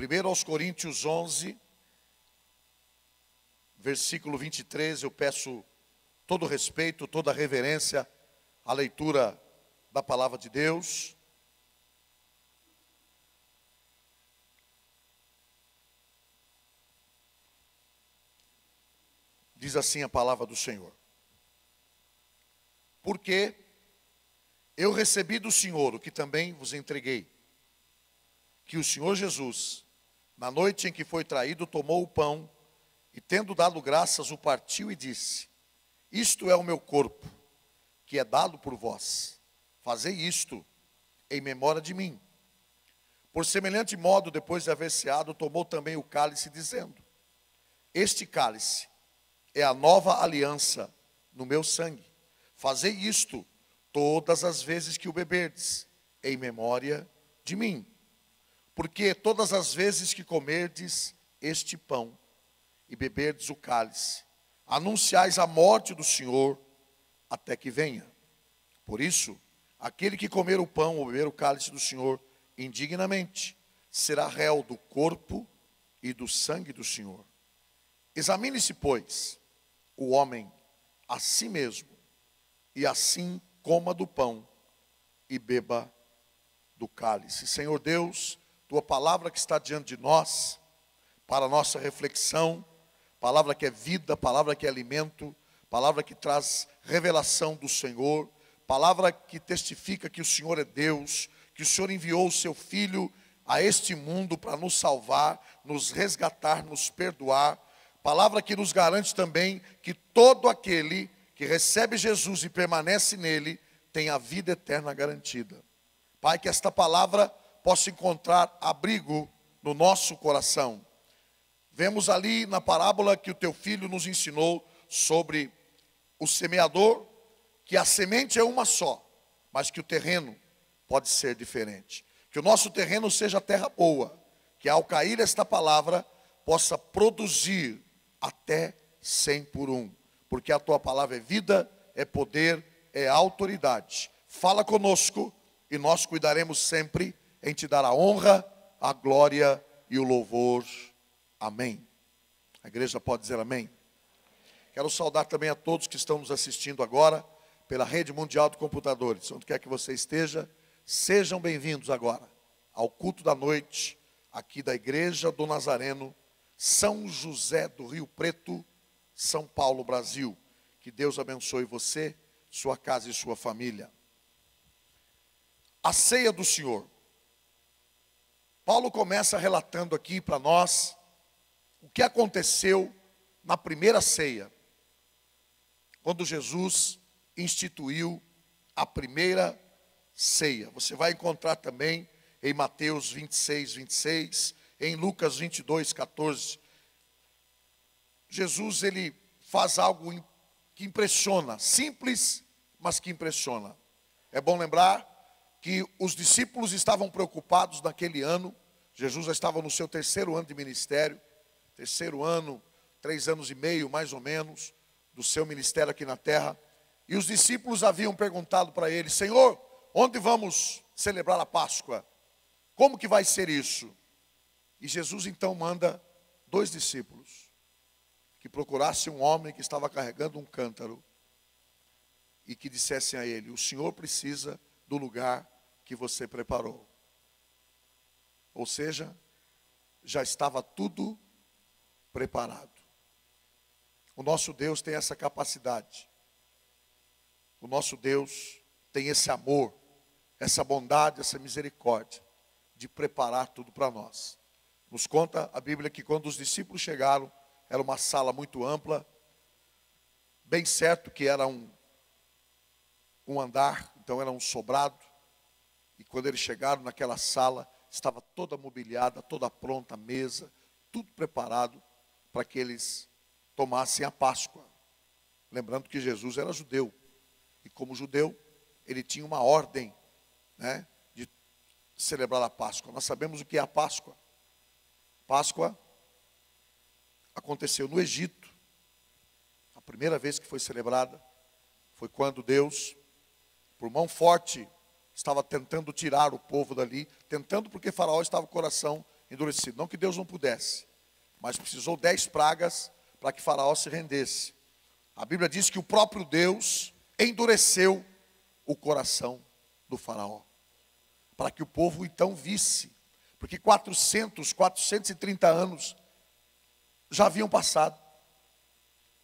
Primeiro aos Coríntios 11, versículo 23, eu peço todo o respeito, toda a reverência à leitura da palavra de Deus. Diz assim a palavra do Senhor: porque eu recebi do Senhor o que também vos entreguei, que o Senhor Jesus, na noite em que foi traído, tomou o pão e, tendo dado graças, o partiu e disse: isto é o meu corpo, que é dado por vós. Fazei isto em memória de mim. Por semelhante modo, depois de haver ceado, tomou também o cálice, dizendo: este cálice é a nova aliança no meu sangue. Fazei isto todas as vezes que o beberdes, em memória de mim. Porque todas as vezes que comerdes este pão e beberdes o cálice, anunciais a morte do Senhor até que venha. Por isso, aquele que comer o pão ou beber o cálice do Senhor indignamente, será réu do corpo e do sangue do Senhor. Examine-se, pois, o homem a si mesmo, e assim coma do pão e beba do cálice. Senhor Deus, tua palavra que está diante de nós, para a nossa reflexão, palavra que é vida, palavra que é alimento, palavra que traz revelação do Senhor, palavra que testifica que o Senhor é Deus, que o Senhor enviou o seu Filho a este mundo para nos salvar, nos resgatar, nos perdoar, palavra que nos garante também que todo aquele que recebe Jesus e permanece nele, tem a vida eterna garantida. Pai, que esta palavra possa encontrar abrigo no nosso coração. Vemos ali na parábola que o teu filho nos ensinou sobre o semeador, que a semente é uma só, mas que o terreno pode ser diferente. Que o nosso terreno seja terra boa, que ao cair esta palavra possa produzir até 100 por 1. Porque a tua palavra é vida, é poder, é autoridade. Fala conosco e nós cuidaremos sempre em te dar a honra, a glória e o louvor. Amém. A igreja pode dizer amém? Quero saudar também a todos que estão nos assistindo agora pela Rede Mundial de Computadores. Onde quer que você esteja, sejam bem-vindos agora ao culto da noite aqui da Igreja do Nazareno, São José do Rio Preto, São Paulo, Brasil. Que Deus abençoe você, sua casa e sua família. A ceia do Senhor. Paulo começa relatando aqui para nós o que aconteceu na primeira ceia, quando Jesus instituiu a primeira ceia. Você vai encontrar também em Mateus 26, 26, em Lucas 22, 14. Jesus, ele faz algo que impressiona, simples, mas que impressiona. É bom lembrar que os discípulos estavam preocupados naquele ano. Jesus já estava no seu terceiro ano de ministério, terceiro ano, 3 anos e meio mais ou menos, do seu ministério aqui na terra. E os discípulos haviam perguntado para ele: Senhor, onde vamos celebrar a Páscoa? Como que vai ser isso? E Jesus então manda 2 discípulos que procurassem um homem que estava carregando um cântaro e que dissessem a ele: o Senhor precisa do lugar que você preparou. Ou seja, já estava tudo preparado. O nosso Deus tem essa capacidade. O nosso Deus tem esse amor, essa bondade, essa misericórdia de preparar tudo para nós. Nos conta a Bíblia que quando os discípulos chegaram, era uma sala muito ampla, bem certo que era um andar, então era um sobrado. E quando eles chegaram naquela sala, estava toda mobiliada, toda pronta, a mesa, tudo preparado para que eles tomassem a Páscoa. Lembrando que Jesus era judeu. E como judeu, ele tinha uma ordem, né, de celebrar a Páscoa. Nós sabemos o que é a Páscoa. Páscoa aconteceu no Egito. A primeira vez que foi celebrada foi quando Deus, por mão forte, estava tentando tirar o povo dali, tentando porque Faraó estava com o coração endurecido. Não que Deus não pudesse, mas precisou 10 pragas para que Faraó se rendesse. A Bíblia diz que o próprio Deus endureceu o coração do Faraó, para que o povo então visse, porque 430 anos já haviam passado,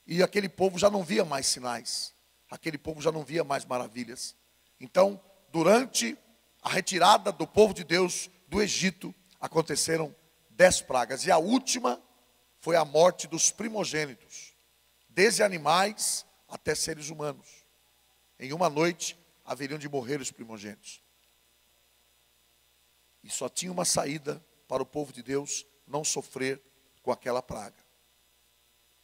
e aquele povo já não via mais sinais, aquele povo já não via mais maravilhas. Então, durante a retirada do povo de Deus do Egito, aconteceram 10 pragas, e a última foi a morte dos primogênitos, desde animais até seres humanos. Em uma noite haveriam de morrer os primogênitos. E só tinha uma saída para o povo de Deus não sofrer com aquela praga.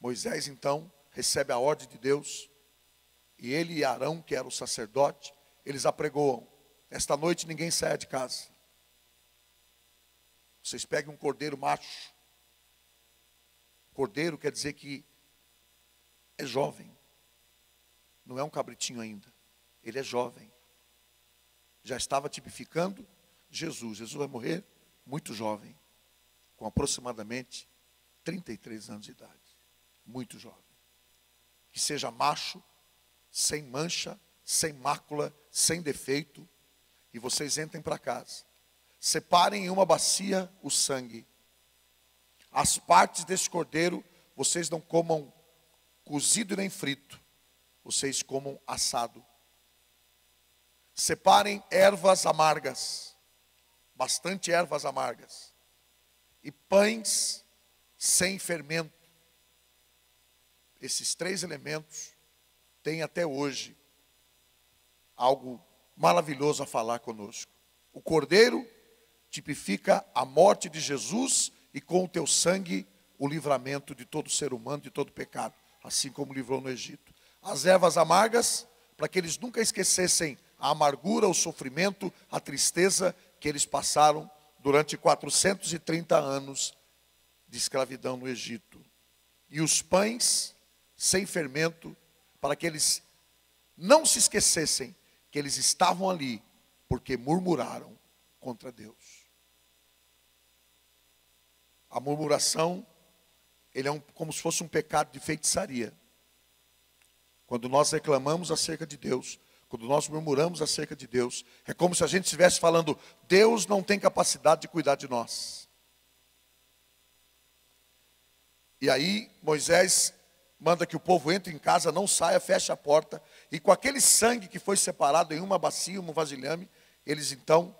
Moisés então recebe a ordem de Deus, e ele e Arão, que era o sacerdote, eles apregoam: esta noite ninguém saia de casa. Vocês peguem um cordeiro macho. Cordeiro quer dizer que é jovem, não é um cabritinho ainda, ele é jovem. Já estava tipificando Jesus. Jesus vai morrer muito jovem, com aproximadamente 33 anos de idade, muito jovem. Que seja macho, sem mancha, sem mácula, sem defeito, e vocês entrem para casa. Separem em uma bacia o sangue. As partes desse cordeiro, vocês não comam cozido e nem frito, vocês comam assado. Separem ervas amargas, bastante ervas amargas, e pães sem fermento. Esses 3 elementos têm até hoje algo maravilhoso a falar conosco. O cordeiro tipifica a morte de Jesus, e com o teu sangue o livramento de todo ser humano, de todo pecado, assim como livrou no Egito. As ervas amargas, para que eles nunca esquecessem a amargura, o sofrimento, a tristeza que eles passaram durante 430 anos de escravidão no Egito. E os pães sem fermento, para que eles não se esquecessem que eles estavam ali porque murmuraram contra Deus. A murmuração, ele é como se fosse um pecado de feitiçaria. Quando nós reclamamos acerca de Deus, quando nós murmuramos acerca de Deus, é como se a gente estivesse falando: Deus não tem capacidade de cuidar de nós. E aí Moisés manda que o povo entre em casa, não saia, feche a porta, e com aquele sangue que foi separado em uma bacia, um vasilhame, eles então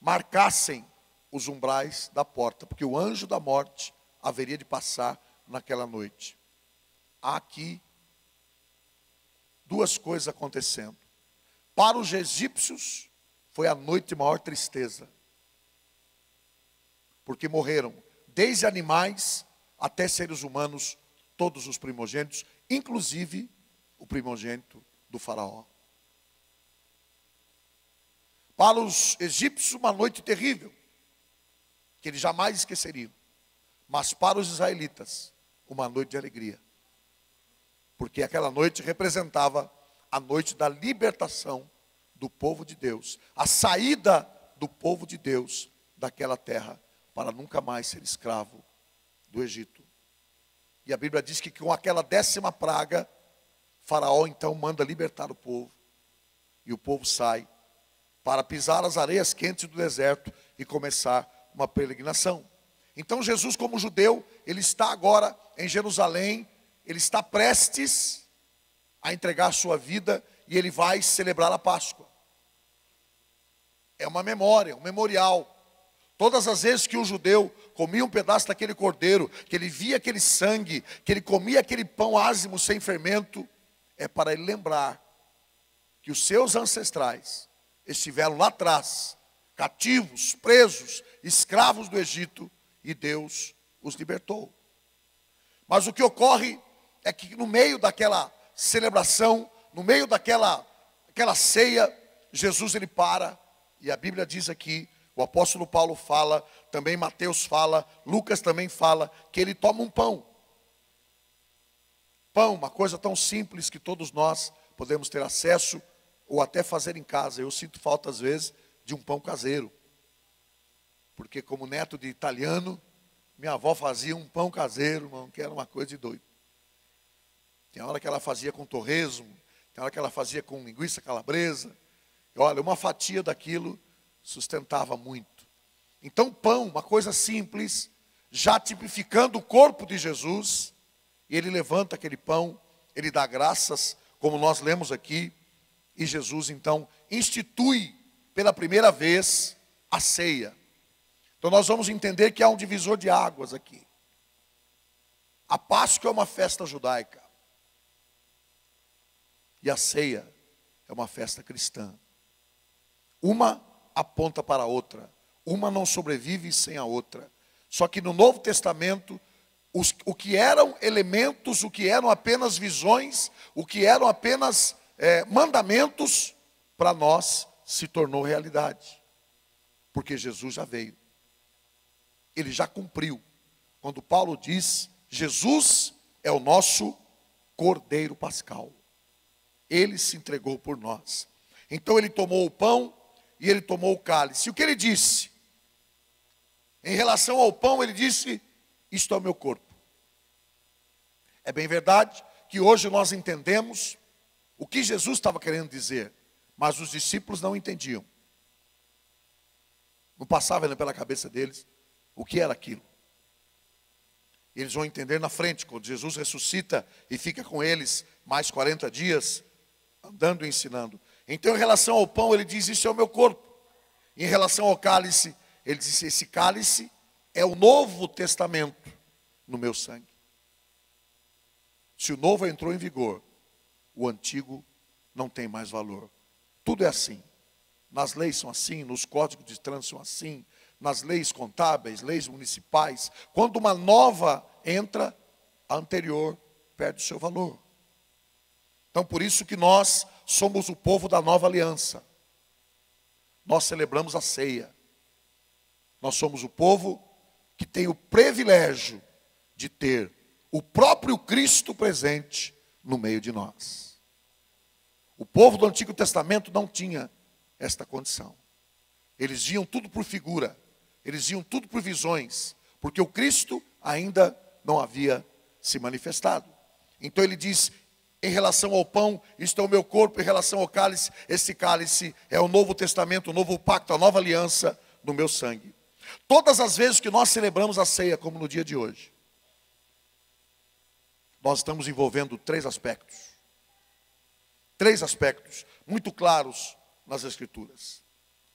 marcassem os umbrais da porta, porque o anjo da morte haveria de passar naquela noite. Há aqui 2 coisas acontecendo. Para os egípcios foi a noite de maior tristeza, porque morreram desde animais até seres humanos, todos os primogênitos, inclusive o primogênito do faraó. Para os egípcios, uma noite terrível, que eles jamais esqueceriam. Mas para os israelitas, uma noite de alegria, porque aquela noite representava a noite da libertação do povo de Deus, a saída do povo de Deus daquela terra, para nunca mais ser escravo do Egito. E a Bíblia diz que com aquela 10ª praga, Faraó então manda libertar o povo, e o povo sai para pisar as areias quentes do deserto e começar uma peregrinação. Então Jesus, como judeu, ele está agora em Jerusalém, ele está prestes a entregar sua vida, e ele vai celebrar a Páscoa. É uma memória, um memorial. Todas as vezes que o judeu comia um pedaço daquele cordeiro, que ele via aquele sangue, que ele comia aquele pão ázimo sem fermento, é para ele lembrar que os seus ancestrais estiveram lá atrás, cativos, presos, escravos do Egito, e Deus os libertou. Mas o que ocorre é que no meio daquela celebração, no meio daquela ceia, Jesus ele para, e a Bíblia diz aqui, o apóstolo Paulo fala, também Mateus fala, Lucas também fala, que ele toma um pão. Pão, uma coisa tão simples que todos nós podemos ter acesso, ou até fazer em casa. Eu sinto falta às vezes de um pão caseiro. porque como neto de italiano, minha avó fazia um pão caseiro, irmão, que era uma coisa de doido. Tem hora que ela fazia com torresmo, tem hora que ela fazia com linguiça calabresa. E olha, uma fatia daquilo sustentava muito. Então pão, uma coisa simples, já tipificando o corpo de Jesus, e ele levanta aquele pão, ele dá graças, como nós lemos aqui, e Jesus então institui pela primeira vez a ceia. Então nós vamos entender que há um divisor de águas aqui. A Páscoa é uma festa judaica. E a ceia é uma festa cristã. Uma aponta para a outra. Uma não sobrevive sem a outra. Só que no Novo Testamento, o que eram elementos, o que eram apenas visões, o que eram apenas mandamentos, para nós se tornou realidade. Porque Jesus já veio. Ele já cumpriu. Quando Paulo diz, Jesus é o nosso Cordeiro Pascal. Ele se entregou por nós. Então ele tomou o pão e ele tomou o cálice. E o que ele disse? Em relação ao pão, ele disse, isto é o meu corpo. É bem verdade que hoje nós entendemos o que Jesus estava querendo dizer, mas os discípulos não entendiam. Não passava pela cabeça deles o que era aquilo. Eles vão entender na frente, quando Jesus ressuscita e fica com eles mais 40 dias, andando e ensinando. Então, em relação ao pão, ele diz, isso é o meu corpo. Em relação ao cálice, ele diz, esse cálice é o Novo Testamento no meu sangue. Se o novo entrou em vigor, o antigo não tem mais valor. Tudo é assim. Nas leis são assim, nos códigos de trânsito são assim, nas leis contábeis, leis municipais. Quando uma nova entra, a anterior perde o seu valor. Então, por isso que nós somos o povo da nova aliança. Nós celebramos a ceia. Nós somos o povo que tem o privilégio de ter o próprio Cristo presente no meio de nós. O povo do Antigo Testamento não tinha esta condição. Eles viam tudo por figura. Eles viam tudo por visões. Porque o Cristo ainda não havia se manifestado. Então ele diz, em relação ao pão, isto é o meu corpo. Em relação ao cálice, esse cálice é o Novo Testamento, o novo pacto, a nova aliança no meu sangue. Todas as vezes que nós celebramos a ceia, como no dia de hoje, nós estamos envolvendo três aspectos. Três aspectos muito claros nas Escrituras.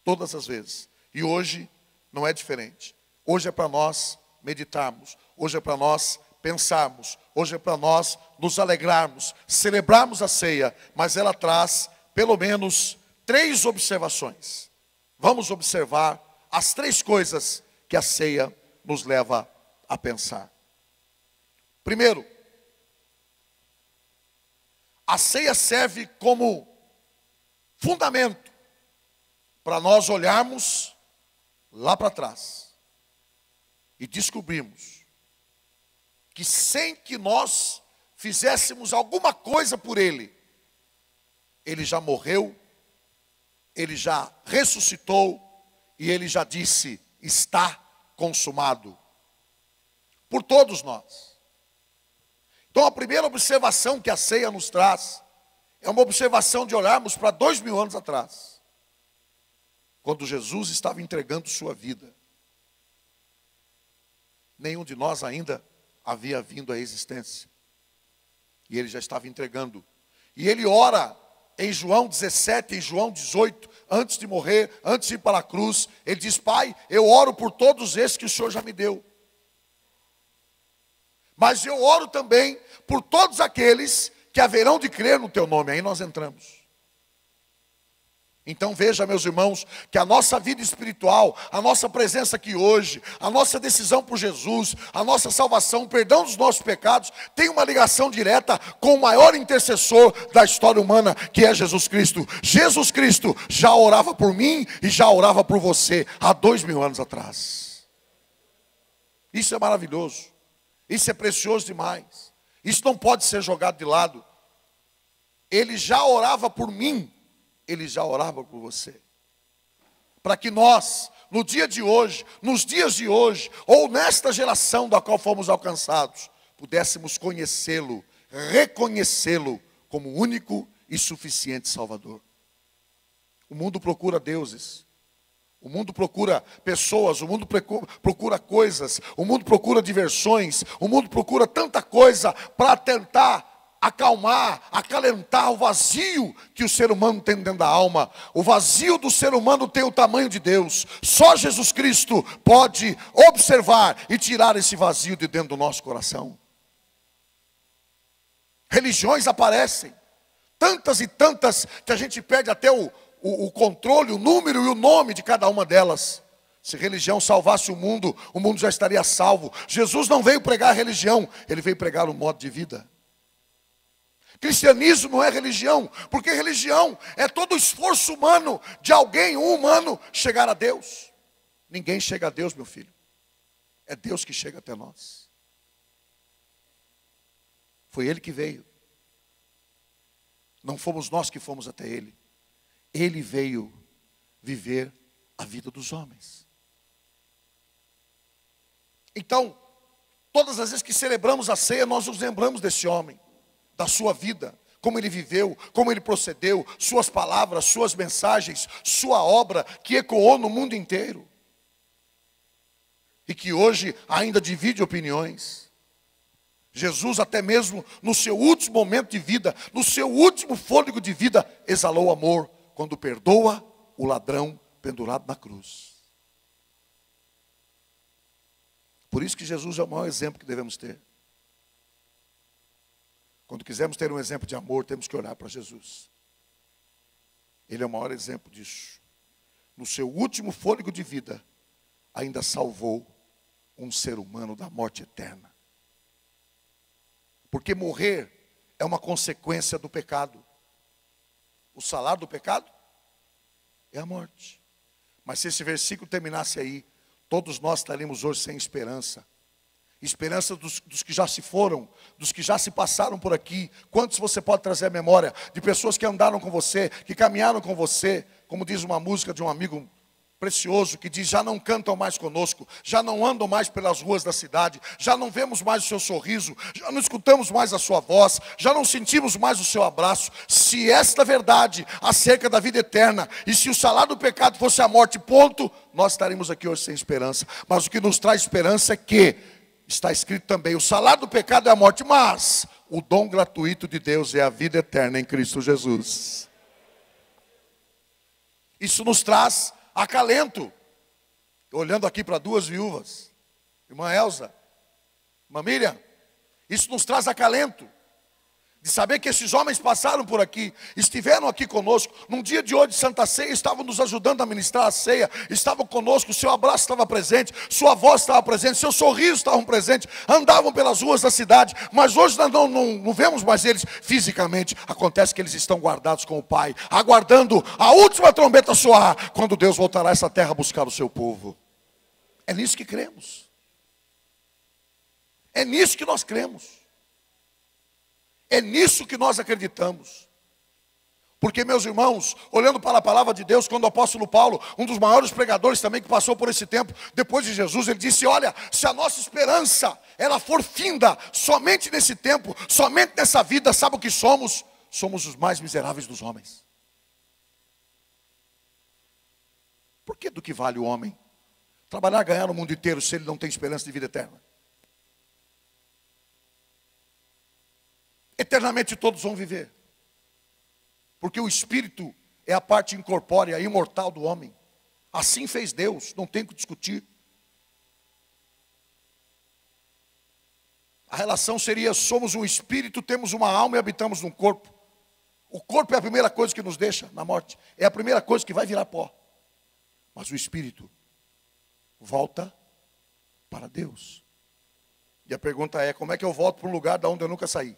Todas as vezes. E hoje não é diferente. Hoje é para nós meditarmos. Hoje é para nós pensarmos. Hoje é para nós nos alegrarmos. Celebrarmos a ceia. Mas ela traz pelo menos três observações. Vamos observar as três coisas que a ceia nos leva a pensar. Primeiro, a ceia serve como fundamento para nós olharmos lá para trás e descobrirmos que sem que nós fizéssemos alguma coisa por Ele, Ele já morreu, Ele já ressuscitou e Ele já disse, está consumado. Por todos nós. Então a primeira observação que a ceia nos traz é uma observação de olharmos para 2000 anos atrás, quando Jesus estava entregando sua vida. Nenhum de nós ainda havia vindo à existência. E ele já estava entregando. E ele ora em João 17, em João 18, antes de morrer, antes de ir para a cruz, ele diz, Pai, eu oro por todos esses que o Senhor já me deu. Mas eu oro também por todos aqueles que haverão de crer no teu nome. Aí nós entramos. Então veja, meus irmãos, que a nossa vida espiritual, a nossa presença aqui hoje, a nossa decisão por Jesus, a nossa salvação, o perdão dos nossos pecados, tem uma ligação direta com o maior intercessor da história humana, que é Jesus Cristo. Jesus Cristo já orava por mim e já orava por você há 2000 anos atrás. Isso é maravilhoso. Isso é precioso demais. Isso não pode ser jogado de lado. Ele já orava por mim. Ele já orava por você. Para que nós, no dia de hoje, nos dias de hoje, ou nesta geração da qual fomos alcançados, pudéssemos conhecê-lo, reconhecê-lo como único e suficiente Salvador. O mundo procura deuses, o mundo procura pessoas, o mundo procura coisas, o mundo procura diversões, o mundo procura tanta coisa para tentar acalmar, acalentar o vazio que o ser humano tem dentro da alma. O vazio do ser humano tem o tamanho de Deus. Só Jesus Cristo pode observar e tirar esse vazio de dentro do nosso coração. Religiões aparecem, tantas e tantas, que a gente perde até o controle, o número e o nome de cada uma delas. Se religião salvasse o mundo já estaria salvo. Jesus não veio pregar religião, ele veio pregar um modo de vida. Cristianismo não é religião, porque religião é todo o esforço humano de alguém, um humano, chegar a Deus. Ninguém chega a Deus, meu filho. É Deus que chega até nós. Foi Ele que veio. Não fomos nós que fomos até Ele. Ele veio viver a vida dos homens. Então, todas as vezes que celebramos a ceia, nós nos lembramos desse homem, da sua vida, como ele viveu, como ele procedeu, suas palavras, suas mensagens, sua obra que ecoou no mundo inteiro. E que hoje ainda divide opiniões. Jesus, até mesmo no seu último momento de vida, no seu último fôlego de vida, exalou amor, quando perdoa o ladrão pendurado na cruz. Por isso que Jesus é o maior exemplo que devemos ter. Quando quisermos ter um exemplo de amor, temos que olhar para Jesus. Ele é o maior exemplo disso. No seu último fôlego de vida, ainda salvou um ser humano da morte eterna. Porque morrer é uma consequência do pecado. O salário do pecado é a morte. Mas se esse versículo terminasse aí, todos nós estaríamos hoje sem esperança. Esperança dos que já se foram, dos que já se passaram por aqui. Quantos você pode trazer à memória de pessoas que andaram com você, que caminharam com você, como diz uma música de um amigo precioso, que diz: já não cantam mais conosco, já não andam mais pelas ruas da cidade, já não vemos mais o seu sorriso, já não escutamos mais a sua voz, já não sentimos mais o seu abraço. Se esta verdade acerca da vida eterna, e se o salário do pecado fosse a morte, ponto, nós estaríamos aqui hoje sem esperança. Mas o que nos traz esperança é que está escrito também: o salário do pecado é a morte, mas o dom gratuito de Deus é a vida eterna em Cristo Jesus. Isso nos traz acalento. Olhando aqui para duas viúvas, irmã Elza, irmã Miriam, isso nos traz acalento. De saber que esses homens passaram por aqui, estiveram aqui conosco, num dia de hoje de Santa Ceia, estavam nos ajudando a ministrar a ceia, estavam conosco, seu abraço estava presente, sua voz estava presente, seu sorriso estava presente, andavam pelas ruas da cidade, mas hoje nós não vemos mais eles fisicamente. Acontece que eles estão guardados com o Pai, aguardando a última trombeta soar, quando Deus voltará a essa terra buscar o seu povo. É nisso que cremos. É nisso que nós cremos. É nisso que nós acreditamos. Porque, meus irmãos, olhando para a palavra de Deus, quando o apóstolo Paulo, um dos maiores pregadores também que passou por esse tempo, depois de Jesus, ele disse: olha, se a nossa esperança, ela for finda, somente nesse tempo, somente nessa vida, sabe o que somos? Somos os mais miseráveis dos homens. Por que do que vale o homem trabalhar, ganhar no mundo inteiro, se ele não tem esperança de vida eterna? Eternamente todos vão viver. Porque o espírito é a parte incorpórea, imortal do homem. Assim fez Deus, não tem o que discutir. A relação seria: somos um espírito, temos uma alma e habitamos num corpo. O corpo é a primeira coisa que nos deixa na morte. É a primeira coisa que vai virar pó. Mas o espírito volta para Deus. E a pergunta é: como é que eu volto para um lugar de onde eu nunca saí?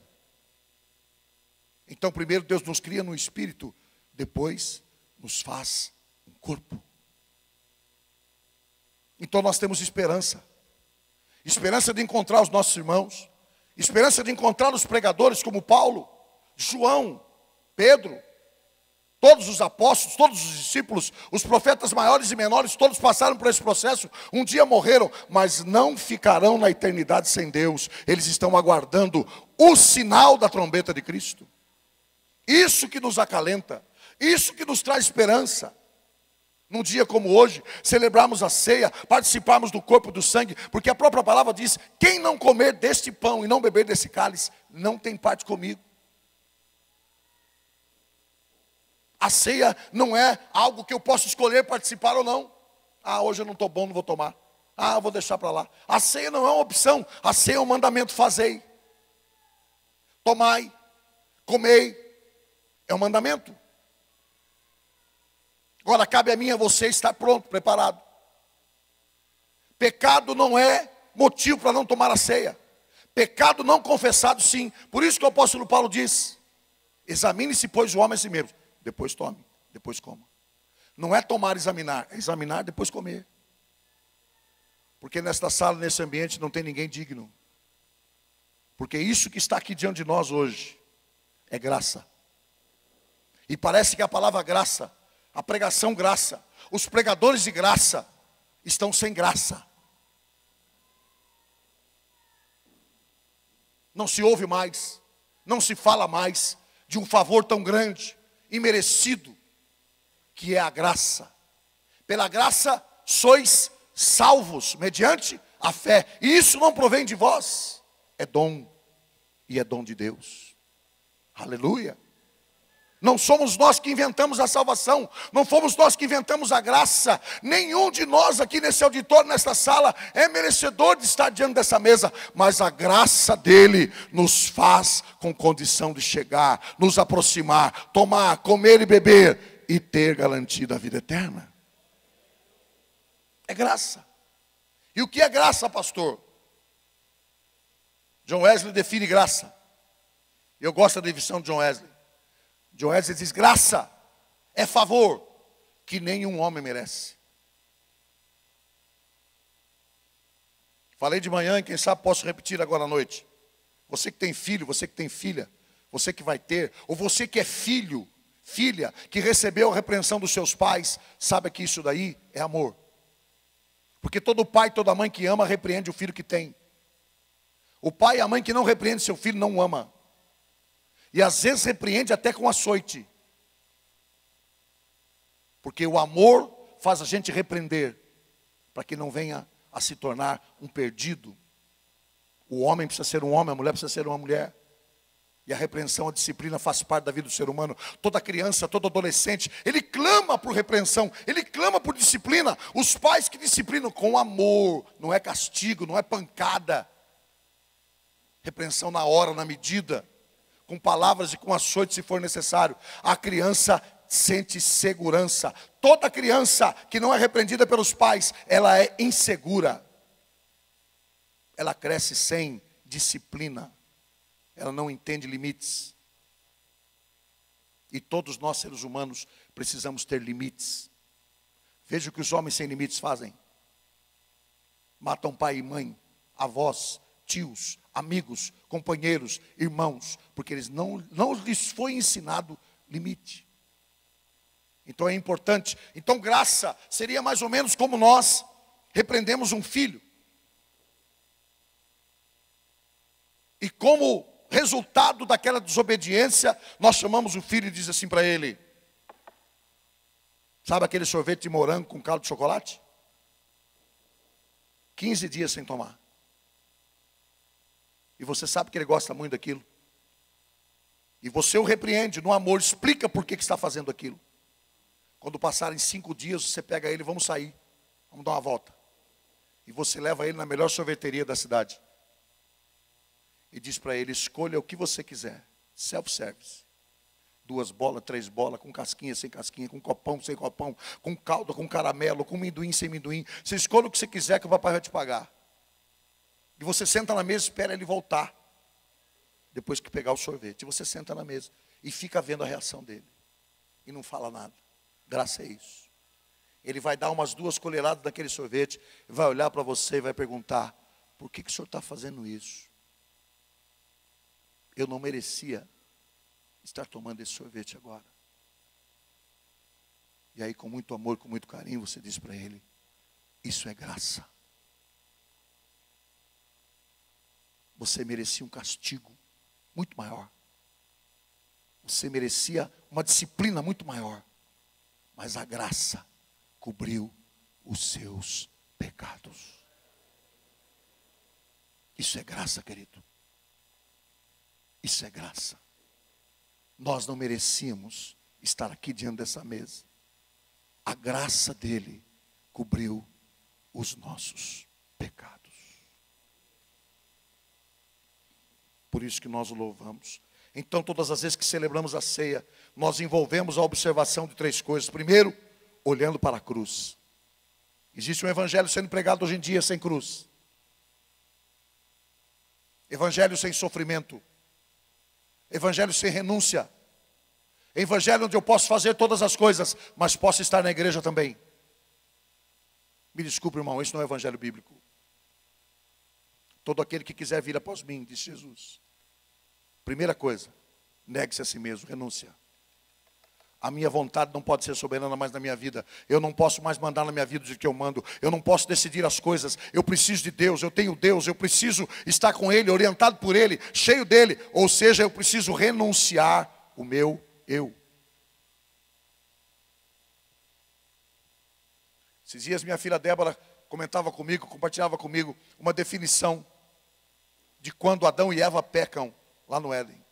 Então, primeiro Deus nos cria no espírito, depois nos faz um corpo. Então nós temos esperança. Esperança de encontrar os nossos irmãos. Esperança de encontrar os pregadores como Paulo, João, Pedro. Todos os apóstolos, todos os discípulos, os profetas maiores e menores, todos passaram por esse processo. Um dia morreram, mas não ficarão na eternidade sem Deus. Eles estão aguardando o sinal da trombeta de Cristo. Isso que nos acalenta, isso que nos traz esperança. Num dia como hoje, celebrarmos a ceia, participarmos do corpo e do sangue, porque a própria palavra diz: quem não comer deste pão e não beber desse cálice, não tem parte comigo. A ceia não é algo que eu posso escolher participar ou não. Ah, hoje eu não estou bom, não vou tomar. Ah, vou deixar para lá. A ceia não é uma opção, a ceia é um mandamento: fazei, tomai, comei. É um mandamento. Agora cabe a mim e a você estar pronto, preparado. Pecado não é motivo para não tomar a ceia. Pecado não confessado, sim. Por isso que o apóstolo Paulo diz: examine-se, pois, o homem a si mesmo. Depois tome, depois coma. Não é tomar e examinar, é examinar depois comer. Porque nesta sala, nesse ambiente, não tem ninguém digno. Porque isso que está aqui diante de nós hoje é graça. E parece que a palavra graça, a pregação graça, os pregadores de graça estão sem graça. Não se ouve mais, não se fala mais de um favor tão grande e merecido, que é a graça. Pela graça sois salvos, mediante a fé. E isso não provém de vós, é dom, e é dom de Deus. Aleluia. Não somos nós que inventamos a salvação, não fomos nós que inventamos a graça. Nenhum de nós aqui nesse auditório, nesta sala, é merecedor de estar diante dessa mesa. Mas a graça dele nos faz com condição de chegar, nos aproximar, tomar, comer e beber e ter garantia da vida eterna. É graça. E o que é graça, pastor? John Wesley define graça. Eu gosto da definição de John Wesley. John Wesley diz: graça é favor que nenhum homem merece. Falei de manhã e quem sabe posso repetir agora à noite. Você que tem filho, você que tem filha, você que vai ter, ou você que é filho, filha, que recebeu a repreensão dos seus pais, sabe que isso daí é amor. Porque todo pai, toda mãe que ama, repreende o filho que tem. O pai e a mãe que não repreende seu filho não ama. E às vezes repreende até com açoite. Porque o amor faz a gente repreender, para que não venha a se tornar um perdido. O homem precisa ser um homem, a mulher precisa ser uma mulher. E a repreensão, a disciplina faz parte da vida do ser humano. Toda criança, todo adolescente, ele clama por repreensão, ele clama por disciplina. Os pais que disciplinam com amor, não é castigo, não é pancada. Repreensão na hora, na medida, com palavras e com açoite se for necessário. A criança sente segurança. Toda criança que não é repreendida pelos pais, ela é insegura. Ela cresce sem disciplina. Ela não entende limites. E todos nós, seres humanos, precisamos ter limites. Veja o que os homens sem limites fazem. Matam pai e mãe, avós, tios, amigos, companheiros, irmãos, porque eles não lhes foi ensinado limite. Então é importante. Então graça seria mais ou menos como nós repreendemos um filho. E como resultado daquela desobediência, nós chamamos o filho e diz assim para ele: sabe aquele sorvete de morango com caldo de chocolate? 15 dias sem tomar. E você sabe que ele gosta muito daquilo. E você o repreende no amor, explica por que está fazendo aquilo. Quando passarem 5 dias, você pega ele: vamos sair, vamos dar uma volta. E você leva ele na melhor sorveteria da cidade. E diz para ele: escolha o que você quiser. Self-service. 2 bolas, 3 bolas, com casquinha, sem casquinha, com copão, sem copão, com calda, com caramelo, com amendoim, sem amendoim. Você escolhe o que você quiser que o papai vai te pagar. E você senta na mesa e espera ele voltar. Depois que pegar o sorvete. E você senta na mesa e fica vendo a reação dele. E não fala nada. Graça é isso. Ele vai dar umas 2 colheradas daquele sorvete, vai olhar para você e vai perguntar: por que o senhor está fazendo isso? Eu não merecia estar tomando esse sorvete agora. E aí, com muito amor, com muito carinho, você diz para ele: isso é graça. Você merecia um castigo muito maior. Você merecia uma disciplina muito maior. Mas a graça cobriu os seus pecados. Isso é graça, querido. Isso é graça. Nós não merecíamos estar aqui diante dessa mesa. A graça dele cobriu os nossos pecados. Por isso que nós o louvamos. Então, todas as vezes que celebramos a ceia, nós envolvemos a observação de 3 coisas. Primeiro, olhando para a cruz. Existe um evangelho sendo pregado hoje em dia sem cruz. Evangelho sem sofrimento. Evangelho sem renúncia. Evangelho onde eu posso fazer todas as coisas, mas posso estar na igreja também. Me desculpe, irmão, isso não é evangelho bíblico. Todo aquele que quiser vir após mim, disse Jesus. Primeira coisa, negue-se a si mesmo, renúncia. A minha vontade não pode ser soberana mais na minha vida. Eu não posso mais mandar na minha vida do que eu mando. Eu não posso decidir as coisas. Eu preciso de Deus, eu tenho Deus, eu preciso estar com Ele, orientado por Ele, cheio dEle. Ou seja, eu preciso renunciar o meu eu. Esses dias minha filha Débora comentava comigo, compartilhava comigo uma definição de quando Adão e Eva pecam lá no Éden.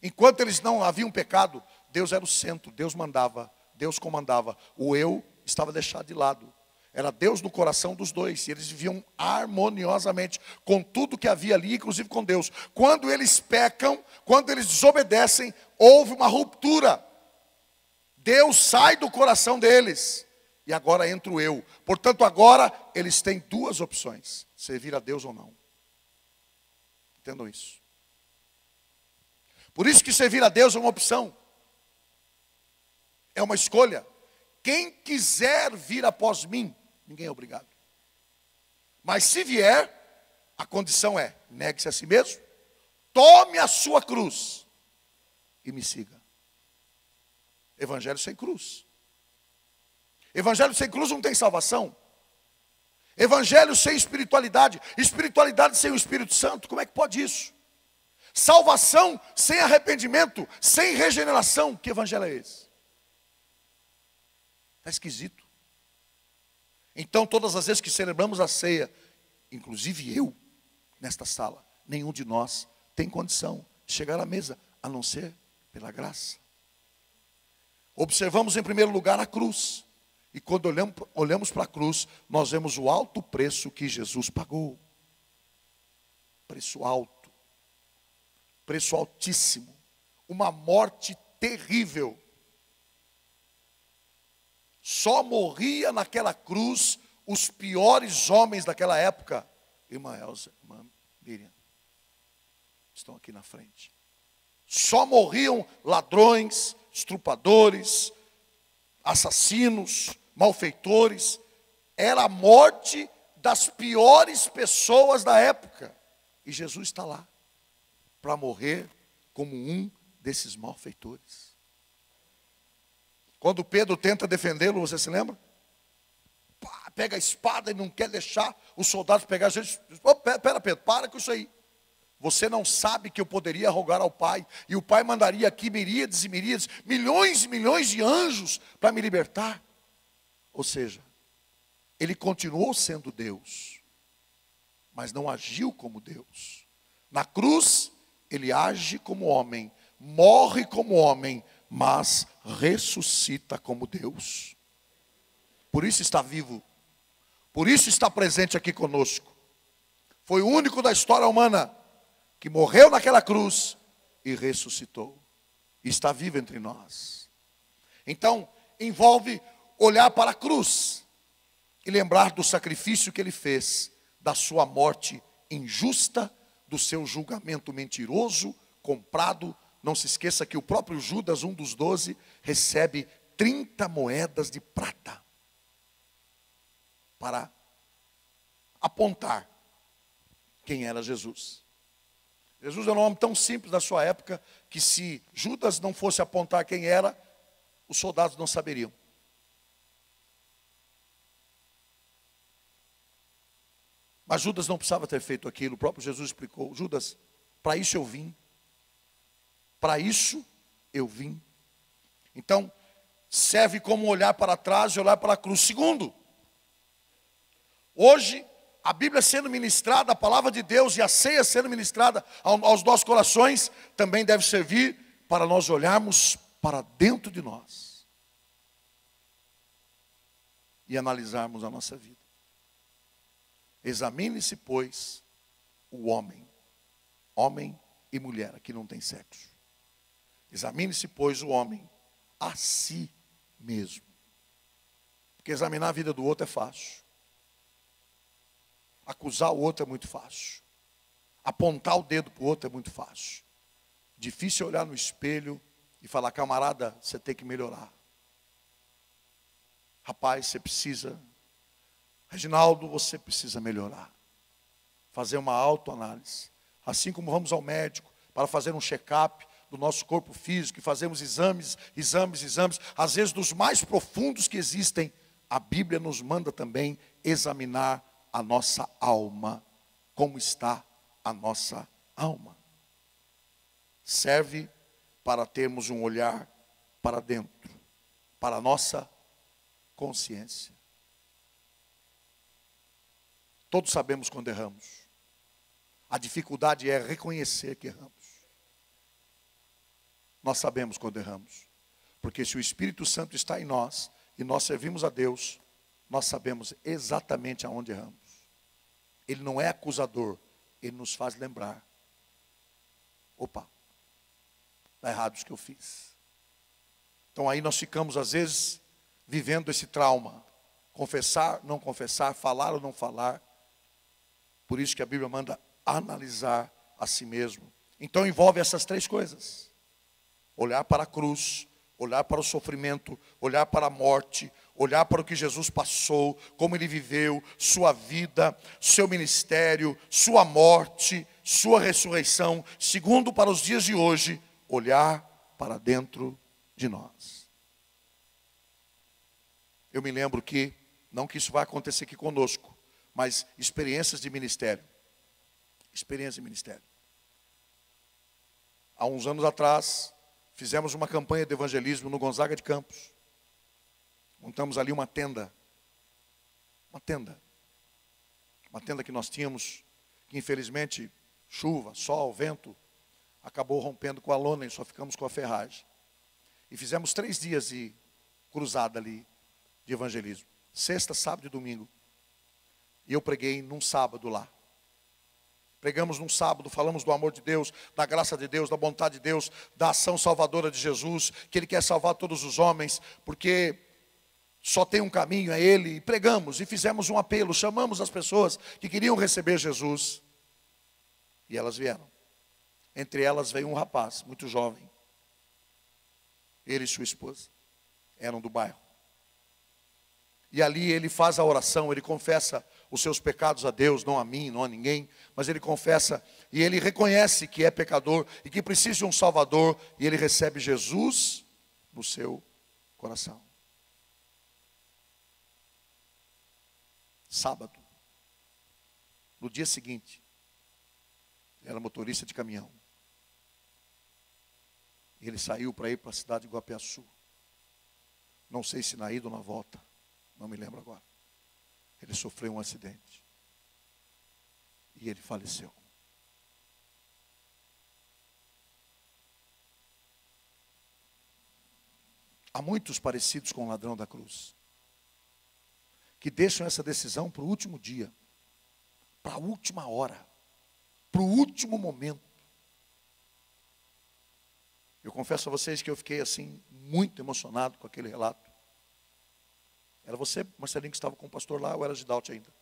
Enquanto eles não haviam pecado, Deus era o centro, Deus mandava, Deus comandava. O eu estava deixado de lado. Era Deus no coração dos dois. E eles viviam harmoniosamente com tudo que havia ali, inclusive com Deus. Quando eles pecam, quando eles desobedecem, houve uma ruptura. Deus sai do coração deles. E agora entra o eu. Portanto, agora eles têm 2 opções: servir a Deus ou não. Entendam isso. Por isso que servir a Deus é uma opção. É uma escolha. Quem quiser vir após mim, ninguém é obrigado. Mas se vier, a condição é: negue-se a si mesmo, tome a sua cruz e me siga. Evangelho sem cruz. Evangelho sem cruz não tem salvação. Evangelho sem espiritualidade. Espiritualidade sem o Espírito Santo. Como é que pode isso? Salvação sem arrependimento, sem regeneração. Que evangelho é esse? Está esquisito. Então, todas as vezes que celebramos a ceia, inclusive eu, nesta sala, nenhum de nós tem condição de chegar à mesa, a não ser pela graça. Observamos em primeiro lugar a cruz. E quando olhamos para a cruz, nós vemos o alto preço que Jesus pagou. Preço alto. Preço altíssimo. Uma morte terrível. Só morria naquela cruz os piores homens daquela época. Irmã Elza, irmã Miriam, estão aqui na frente. Só morriam ladrões, estrupadores, assassinos, malfeitores. Era a morte das piores pessoas da época. E Jesus está lá para morrer como um desses malfeitores. Quando Pedro tenta defendê-lo, você se lembra? Pega a espada e não quer deixar os soldados pegar Jesus. Oh, pera, Pedro, para com isso aí. Você não sabe que eu poderia rogar ao Pai, e o Pai mandaria aqui miríades e miríades, milhões e milhões de anjos para me libertar. Ou seja, ele continuou sendo Deus, mas não agiu como Deus. Na cruz, ele age como homem, morre como homem, mas ressuscita como Deus. Por isso está vivo, por isso está presente aqui conosco. Foi o único da história humana que morreu naquela cruz e ressuscitou. E está vivo entre nós. Então, envolve olhar para a cruz e lembrar do sacrifício que ele fez, da sua morte injusta, do seu julgamento mentiroso, comprado. Não se esqueça que o próprio Judas, um dos 12, recebe 30 moedas de prata para apontar quem era Jesus. Jesus era um homem tão simples da sua época, que se Judas não fosse apontar quem era, os soldados não saberiam. Mas Judas não precisava ter feito aquilo. O próprio Jesus explicou: Judas, para isso eu vim. Para isso eu vim. Então, serve como olhar para trás e olhar para a cruz. Segundo, hoje, a Bíblia sendo ministrada, a palavra de Deus e a ceia sendo ministrada aos nossos corações, também deve servir para nós olharmos para dentro de nós e analisarmos a nossa vida. Examine-se, pois, o homem, homem e mulher, aqui não tem sexo. Examine-se, pois, o homem a si mesmo. Porque examinar a vida do outro é fácil. Acusar o outro é muito fácil. Apontar o dedo para o outro é muito fácil. Difícil é olhar no espelho e falar: camarada, você tem que melhorar. Rapaz, você precisa. Reginaldo, você precisa melhorar. Fazer uma autoanálise. Assim como vamos ao médico para fazer um check-up do nosso corpo físico, e fazemos exames, às vezes dos mais profundos que existem, a Bíblia nos manda também examinar a nossa alma. Como está a nossa alma? Serve para termos um olhar para dentro, para a nossa consciência. Todos sabemos quando erramos. A dificuldade é reconhecer que erramos. Nós sabemos quando erramos. Porque se o Espírito Santo está em nós e nós servimos a Deus, nós sabemos exatamente aonde erramos. Ele não é acusador, ele nos faz lembrar. Opa, está errado isso que eu fiz. Então aí nós ficamos às vezes vivendo esse trauma. Confessar, não confessar, falar ou não falar. Por isso que a Bíblia manda analisar a si mesmo. Então envolve essas três coisas. Olhar para a cruz, olhar para o sofrimento, olhar para a morte, olhar para o que Jesus passou, como ele viveu, sua vida, seu ministério, sua morte, sua ressurreição. Segundo, para os dias de hoje, olhar para dentro de nós. Eu me lembro que, não que isso vai acontecer aqui conosco, mas experiências de ministério. Experiência de ministério. Há uns anos atrás, fizemos uma campanha de evangelismo no Gonzaga de Campos. Montamos ali uma tenda. Uma tenda que nós tínhamos, que infelizmente, chuva, sol, vento, acabou rompendo com a lona e só ficamos com a ferragem. E fizemos 3 dias de cruzada ali, de evangelismo. Sexta, sábado e domingo. E eu preguei num sábado lá. Pregamos num sábado, falamos do amor de Deus, da graça de Deus, da bondade de Deus, da ação salvadora de Jesus, que Ele quer salvar todos os homens, porque só tem um caminho, é Ele. E pregamos e fizemos um apelo, chamamos as pessoas que queriam receber Jesus. E elas vieram. Entre elas veio um rapaz, muito jovem. Ele e sua esposa eram do bairro. E ali ele faz a oração, ele confessa os seus pecados a Deus, não a mim, não a ninguém, mas ele confessa e ele reconhece que é pecador e que precisa de um Salvador, e ele recebe Jesus no seu coração. Sábado, no dia seguinte, ele era motorista de caminhão. E ele saiu para ir para a cidade de Guapiaçu. Não sei se na ida ou na volta. Não me lembro agora. Ele sofreu um acidente. E ele faleceu. Há muitos parecidos com o ladrão da cruz, que deixam essa decisão para o último dia, para a última hora, para o último momento. Eu confesso a vocês que eu fiquei assim, muito emocionado com aquele relato. Era você, Marcelinho, que estava com o pastor lá, ou era Gidalt ainda?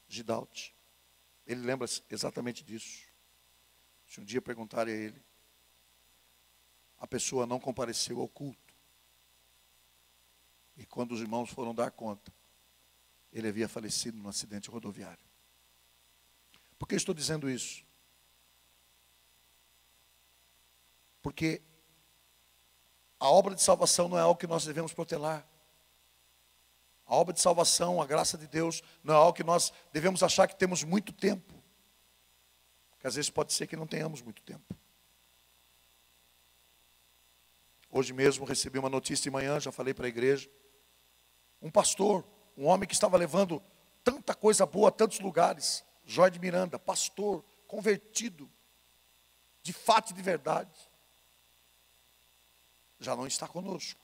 Gidalt. Ele lembra exatamente disso. Se um dia perguntarem a ele, a pessoa não compareceu ao culto. E quando os irmãos foram dar conta, ele havia falecido num acidente rodoviário. Por que estou dizendo isso? Porque A obra de salvação não é algo que nós devemos protelar. A obra de salvação, a graça de Deus, não é algo que nós devemos achar que temos muito tempo. Porque às vezes pode ser que não tenhamos muito tempo. Hoje mesmo recebi uma notícia de manhã, já falei para a igreja. Um pastor, um homem que estava levando tanta coisa boa a tantos lugares. Joy de Miranda, pastor, convertido, de fato e de verdade. Já não está conosco.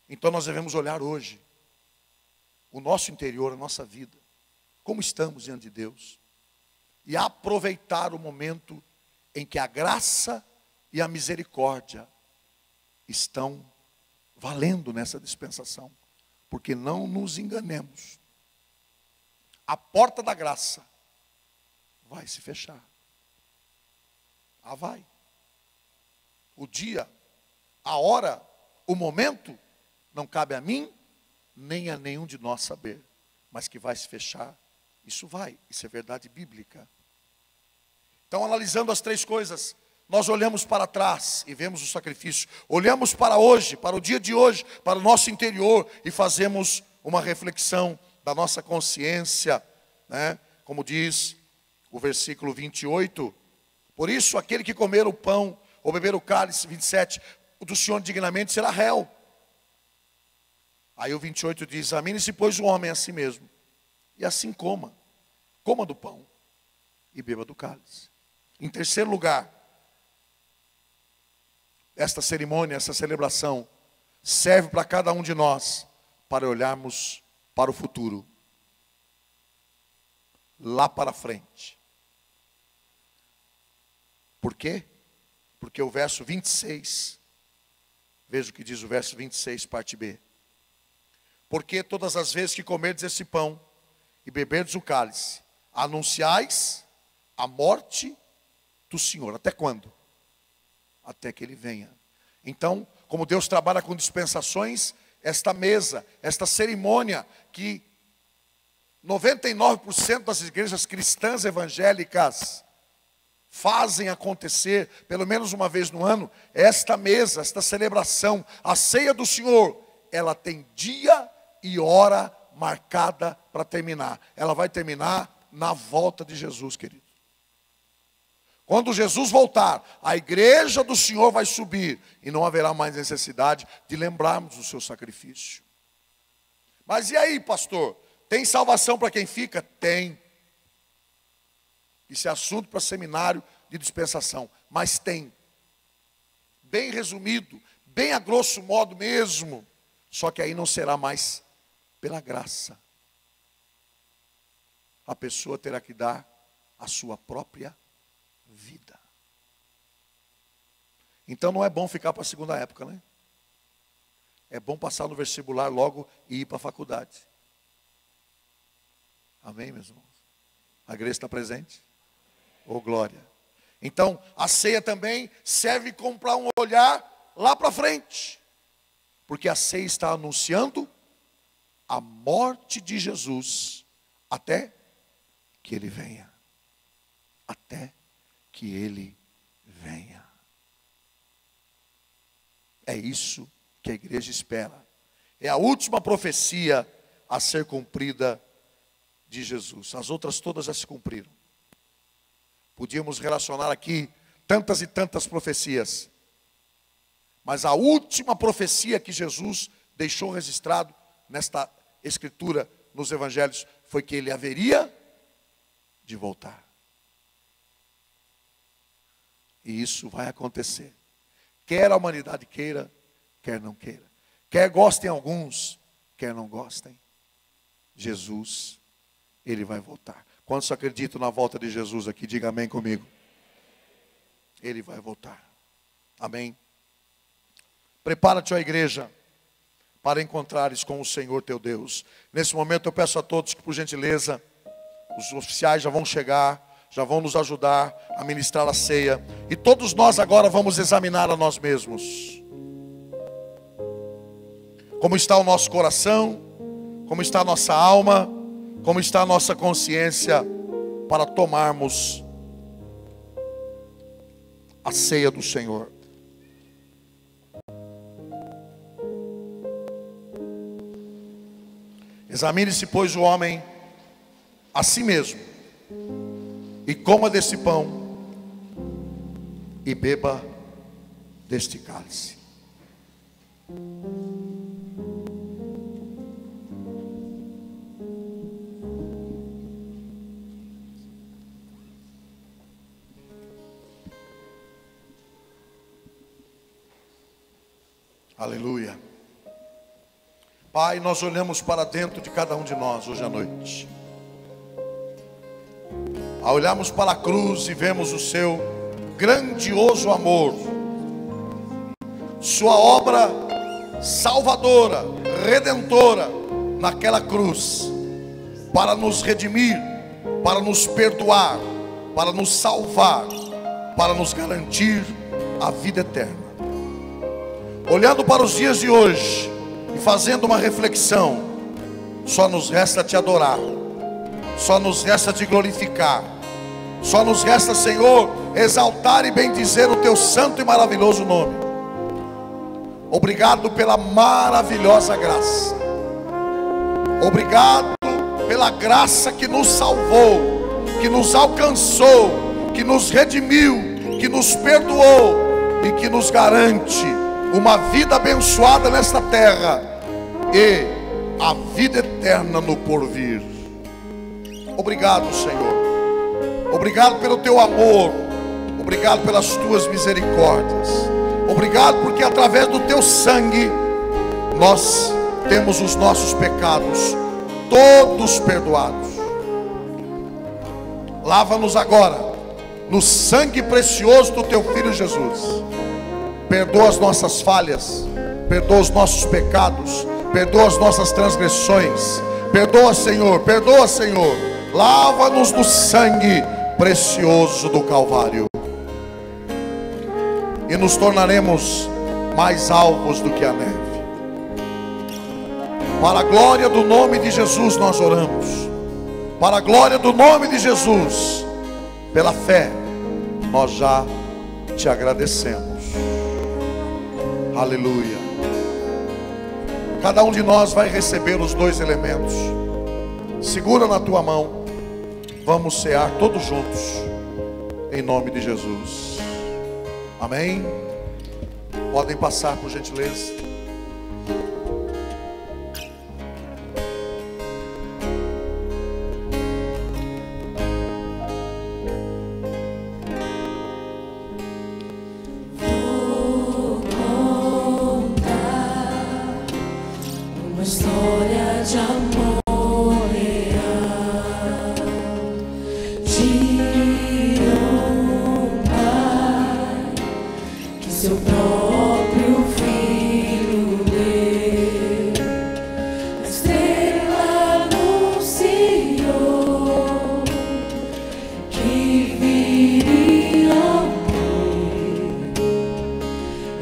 Então nós devemos olhar hoje o nosso interior, a nossa vida, como estamos diante de Deus, e aproveitar o momento em que a graça e a misericórdia estão valendo nessa dispensação, porque não nos enganemos, a porta da graça vai se fechar. Vai. O dia, a hora, o momento, não cabe a mim, nem a nenhum de nós saber. Mas que vai se fechar, isso vai. Isso é verdade bíblica. Então, analisando as três coisas, nós olhamos para trás e vemos o sacrifício. Olhamos para hoje, para o dia de hoje, para o nosso interior e fazemos uma reflexão da nossa consciência, né? Como diz o versículo 28. Por isso, aquele que comer o pão ou beber o cálice, 27, o do Senhor dignamente será réu. Aí o 28 diz: examine-se, pois, o homem a si mesmo, e assim coma do pão e beba do cálice. Em terceiro lugar, esta cerimônia, essa celebração, serve para cada um de nós, para olharmos para o futuro, lá para frente. Por quê? Porque o verso 26, veja o que diz o verso 26, parte B. Porque todas as vezes que comerdes esse pão e beberdes o cálice, anunciais a morte do Senhor. Até quando? Até que Ele venha. Então, como Deus trabalha com dispensações, esta mesa, esta cerimônia que 99% das igrejas cristãs evangélicas fazem acontecer, pelo menos uma vez no ano, esta mesa, esta celebração, a ceia do Senhor, ela tem dia e hora marcada para terminar. Ela vai terminar na volta de Jesus, querido. Quando Jesus voltar, a igreja do Senhor vai subir e não haverá mais necessidade de lembrarmos do seu sacrifício. Mas e aí, pastor? Tem salvação para quem fica? Tem. Isso é assunto para seminário de dispensação. Mas tem. Bem resumido, bem a grosso modo mesmo. Só que aí não será mais pela graça. A pessoa terá que dar a sua própria vida. Então não é bom ficar para a segunda época, né? É bom passar no vestibular logo e ir para a faculdade. Amém, meus irmãos? A igreja está presente? Oh, glória. Então, a ceia também serve como para um olhar lá para frente. Porque a ceia está anunciando a morte de Jesus até que Ele venha. Até que Ele venha. É isso que a igreja espera. É a última profecia a ser cumprida de Jesus. As outras todas já se cumpriram. Podíamos relacionar aqui tantas e tantas profecias. Mas a última profecia que Jesus deixou registrado nesta escritura, nos evangelhos, foi que Ele haveria de voltar. E isso vai acontecer. Quer a humanidade queira, quer não queira. Quer gostem alguns, quer não gostem. Jesus, Ele vai voltar. Quantos acreditam na volta de Jesus aqui? Diga amém comigo. Ele vai voltar. Amém. Prepara-te, ó igreja, para encontrares com o Senhor teu Deus. Nesse momento eu peço a todos que, por gentileza, os oficiais já vão chegar, já vão nos ajudar a ministrar a ceia. E todos nós agora vamos examinar a nós mesmos. Como está o nosso coração, como está a nossa alma, como está a nossa consciência, para tomarmos a ceia do Senhor. Examine-se, pois, o homem a si mesmo, e coma desse pão, e beba deste cálice. Aleluia. Pai, nós olhamos para dentro de cada um de nós hoje à noite. Ao olharmos para a cruz e vemos o seu grandioso amor, sua obra salvadora, redentora naquela cruz, para nos redimir, para nos perdoar, para nos salvar, para nos garantir a vida eterna. Olhando para os dias de hoje e fazendo uma reflexão, só nos resta te adorar, só nos resta te glorificar, só nos resta, Senhor, exaltar e bendizer o teu santo e maravilhoso nome. Obrigado pela maravilhosa graça, obrigado pela graça que nos salvou, que nos alcançou, que nos redimiu, que nos perdoou e que nos garante uma vida abençoada nesta terra e a vida eterna no porvir. Obrigado, Senhor. Obrigado pelo teu amor. Obrigado pelas tuas misericórdias. Obrigado porque através do teu sangue nós temos os nossos pecados todos perdoados. Lava-nos agora no sangue precioso do teu Filho Jesus. Perdoa as nossas falhas, perdoa os nossos pecados, perdoa as nossas transgressões. Perdoa, Senhor, perdoa, Senhor. Lava-nos no sangue precioso do Calvário, e nos tornaremos mais alvos do que a neve. Para a glória do nome de Jesus nós oramos. Para a glória do nome de Jesus, pela fé, nós já te agradecemos. Aleluia. Cada um de nós vai receber os dois elementos. Segura na tua mão. Vamos cear todos juntos, em nome de Jesus. Amém. Podem passar, por gentileza. Vou contar uma história de amor real, de um pai que seu próprio filho deu. A estrela anunciou que viria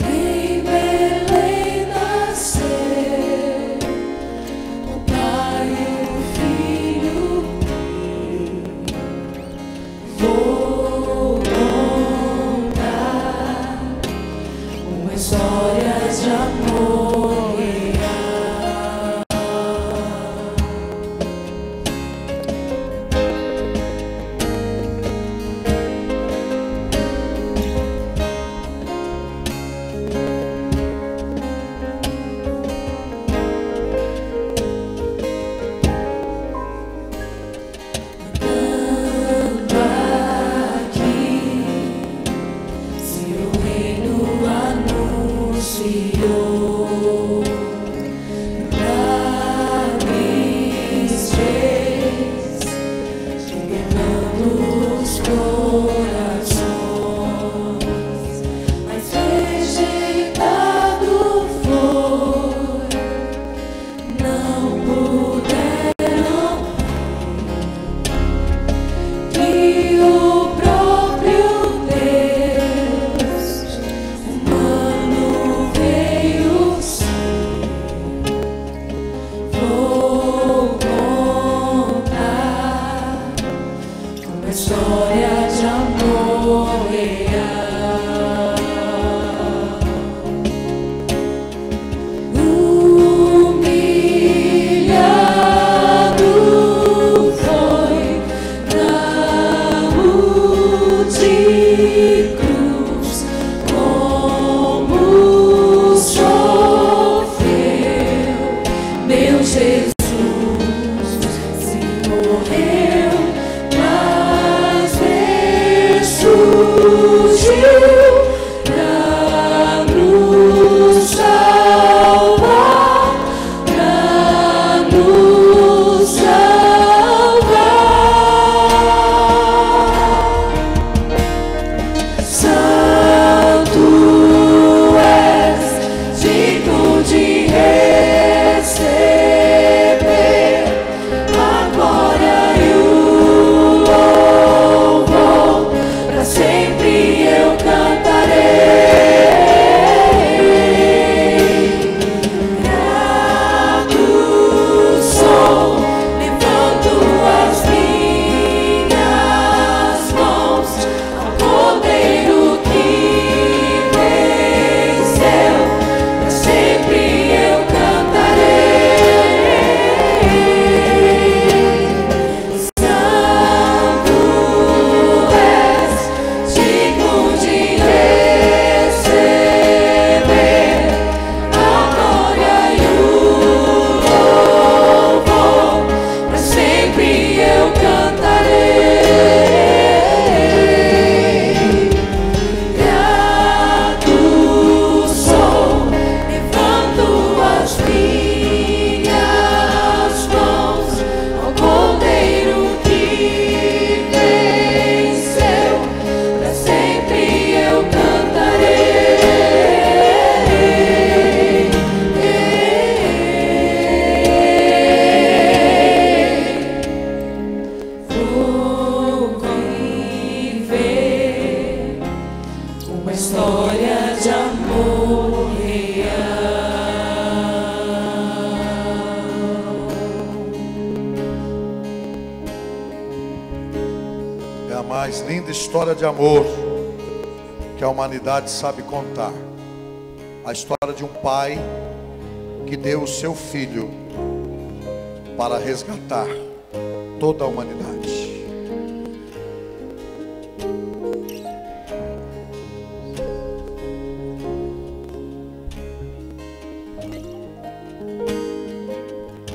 em Belém nascer o pai mais linda história de amor que a humanidade sabe contar. A história de um pai que deu o seu filho para resgatar toda a humanidade.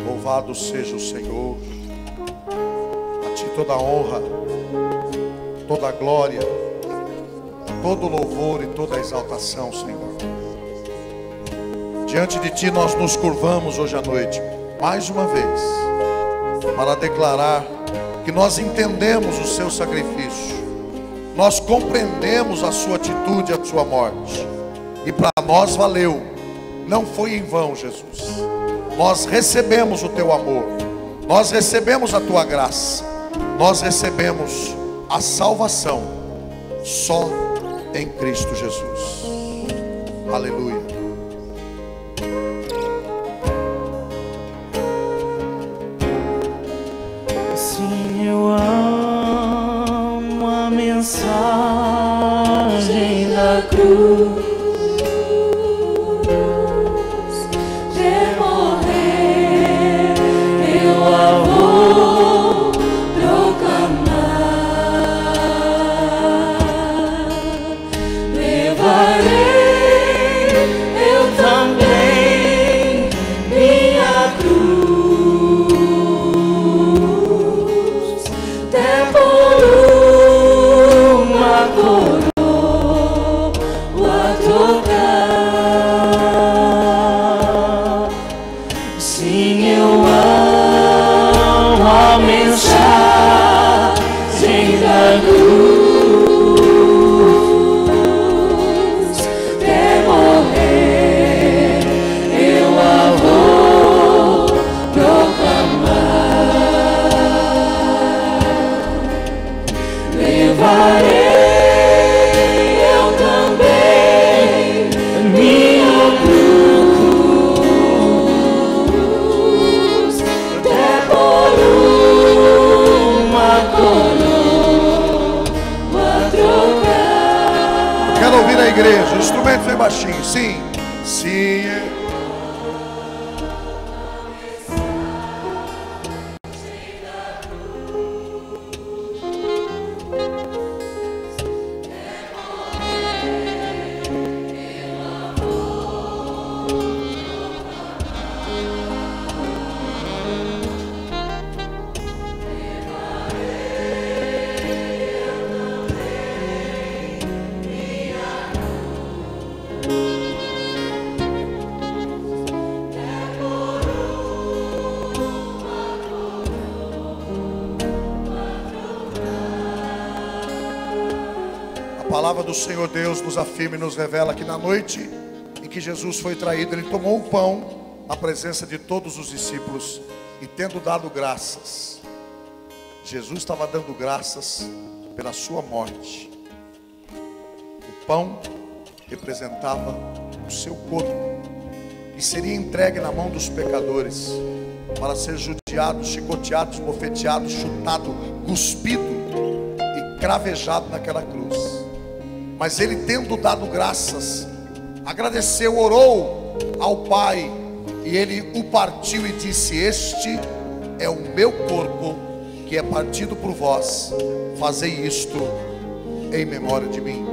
Louvado seja o Senhor. A Ti toda a honra, toda a glória, todo o louvor e toda a exaltação, Senhor. Diante de Ti nós nos curvamos hoje à noite, mais uma vez, para declarar que nós entendemos o Seu sacrifício, nós compreendemos a Sua atitude, a Sua morte, e para nós valeu, não foi em vão, Jesus. Nós recebemos o Teu amor, nós recebemos a Tua graça, nós recebemos a salvação só em Cristo Jesus. Aleluia. Sim, eu amo a mensagem da cruz. Igreja, o instrumento vem baixinho. Sim, sim. A palavra do Senhor Deus nos afirma e nos revela que na noite em que Jesus foi traído, Ele tomou o pão na presença de todos os discípulos e tendo dado graças, Jesus estava dando graças pela sua morte. O pão representava o seu corpo, que seria entregue na mão dos pecadores para ser judiado, chicoteado, esbofeteado, chutado, cuspido e cravejado naquela cruz. Mas Ele, tendo dado graças, agradeceu, orou ao Pai, e Ele o partiu e disse: este é o meu corpo, que é partido por vós, fazei isto em memória de mim.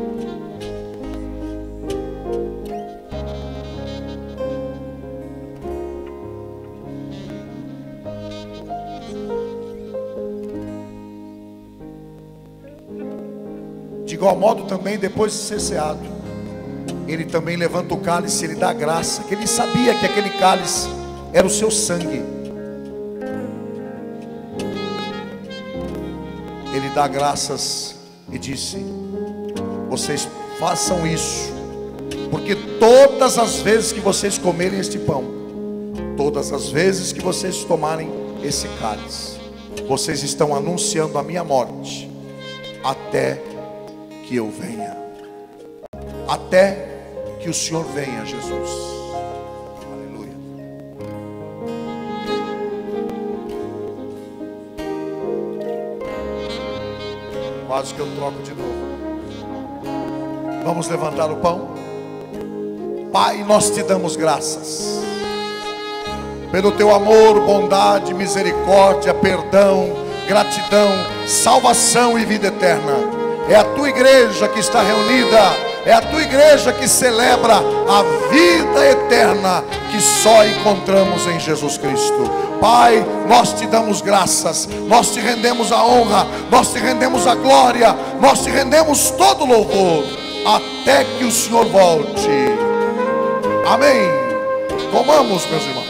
De igual modo também, depois de ser ceado, Ele também levanta o cálice, Ele dá graça, que Ele sabia que aquele cálice era o seu sangue. Ele dá graças e disse: vocês façam isso, porque todas as vezes que vocês comerem este pão, todas as vezes que vocês tomarem esse cálice, vocês estão anunciando a minha morte, até que eu venha. Até que o Senhor venha, Jesus. Aleluia. Quase que eu troco de novo. Vamos levantar o pão. Pai, nós te damos graças pelo teu amor, bondade, misericórdia, perdão, gratidão, salvação e vida eterna. É a tua igreja que está reunida, é a tua igreja que celebra a vida eterna que só encontramos em Jesus Cristo. Pai, nós te damos graças, nós te rendemos a honra, nós te rendemos a glória, nós te rendemos todo louvor, até que o Senhor volte. Amém. Comamos, meus irmãos.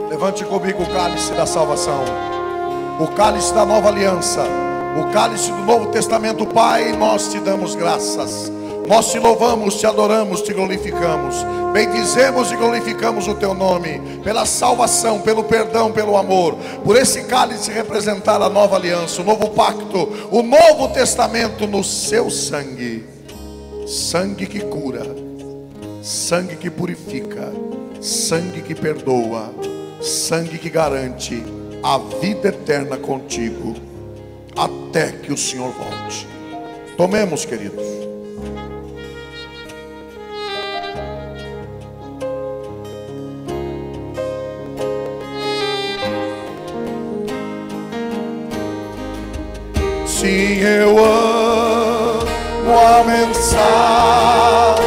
Levante comigo o cálice da salvação, o cálice da nova aliança, o cálice do Novo Testamento. Pai, nós te damos graças, nós te louvamos, te adoramos, te glorificamos, bendizemos e glorificamos o teu nome, pela salvação, pelo perdão, pelo amor, por esse cálice representar a nova aliança, o novo pacto, o Novo Testamento no seu sangue. Sangue que cura, sangue que purifica, sangue que perdoa, sangue que garante a vida eterna contigo, até que o Senhor volte. Tomemos, queridos. Sim, eu amo a mensagem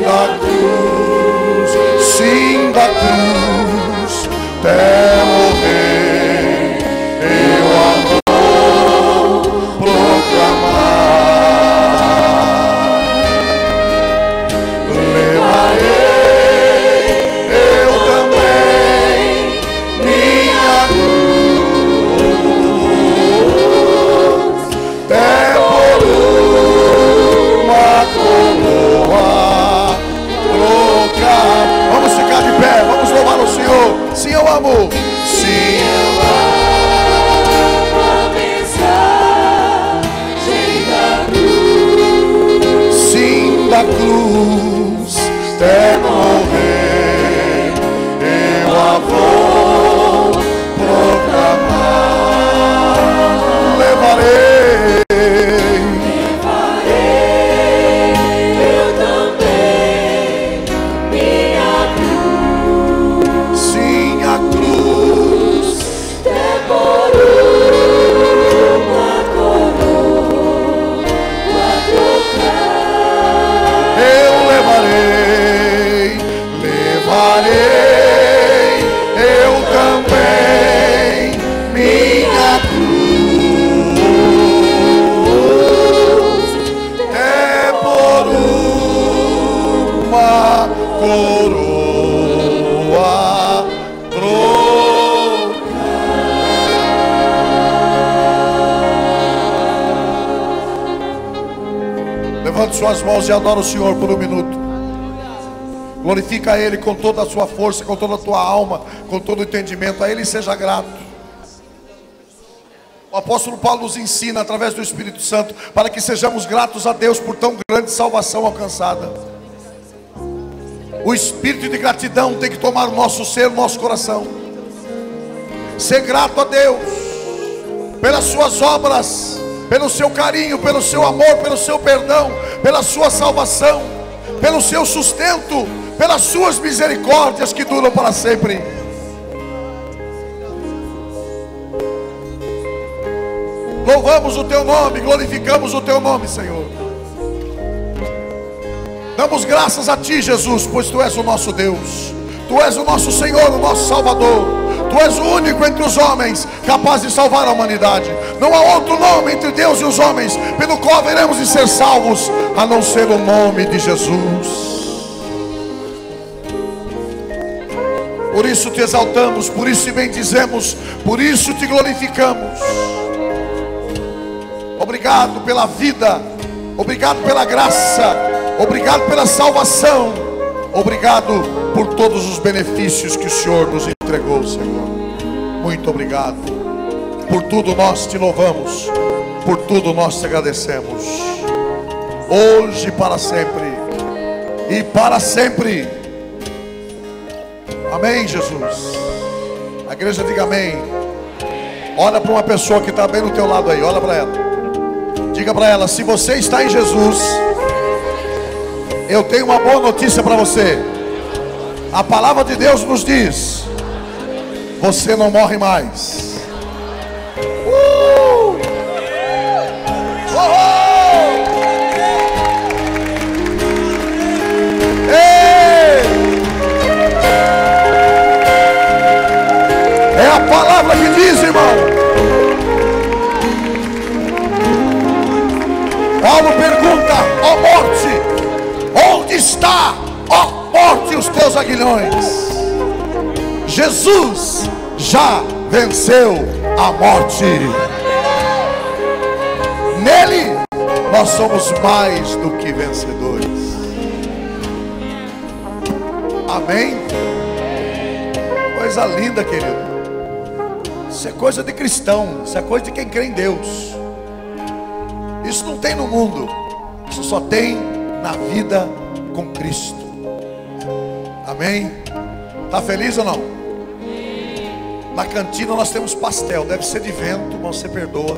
da cruz, sim, da cruz, até morrer, eu a vou proclamar. Levarei eu também minha cruz, até por uma coroa trocar. Vamos ficar de pé, vamos louvar o Senhor. Sim, eu amo. Sim, eu amo a mensagem da cruz. Sim, da cruz, até morrer, eu a vou proclamar. Levarei eu também minha cruz. sim, a cruz, Até por uma coroa trocar. eu levarei, levarei eu também minha cruz, é por uma coroa trocar. Levante suas mãos e adora o Senhor por um minuto. Glorifica a Ele com toda a sua força, com toda a tua alma, com todo o entendimento. A Ele seja grato. O apóstolo Paulo nos ensina através do Espírito Santo para que sejamos gratos a Deus por tão grande salvação alcançada. O espírito de gratidão tem que tomar o nosso ser, o nosso coração. Ser grato a Deus pelas suas obras, pelo seu carinho, pelo seu amor, pelo seu perdão, pela sua salvação, pelo seu sustento, pelas suas misericórdias que duram para sempre. Louvamos o teu nome, glorificamos o teu nome, Senhor. Damos graças a ti, Jesus, pois tu és o nosso Deus, tu és o nosso Senhor, o nosso Salvador. Tu és o único entre os homens capaz de salvar a humanidade. Não há outro nome entre Deus e os homens pelo qual haveremos de ser salvos, a não ser o nome de Jesus. Por isso te exaltamos, por isso te bendizemos, por isso te glorificamos. Obrigado pela vida Obrigado pela graça. Obrigado pela salvação. Obrigado por todos os benefícios que o Senhor nos entregou, Senhor. Muito obrigado. Por tudo nós te louvamos. Por tudo nós te agradecemos. Hoje e para sempre. E para sempre. Amém, Jesus. A igreja diga amém. Olha para uma pessoa que está bem do teu lado aí. Olha para ela. Diga para ela: se você está em Jesus, eu tenho uma boa notícia para você. A palavra de Deus nos diz: você não morre mais. É a palavra que diz, irmão. Paulo pergunta: ó morte, onde está, ó morte, os teus aguilhões? Jesus já venceu a morte. Nele nós somos mais do que vencedores. Amém? Coisa linda, querido. Isso é coisa de cristão. Isso é coisa de quem crê em Deus. Isso não tem no mundo. Isso só tem na vida com Cristo. Amém? Está feliz ou não? Na cantina nós temos pastel. Deve ser de vento, mas você perdoa,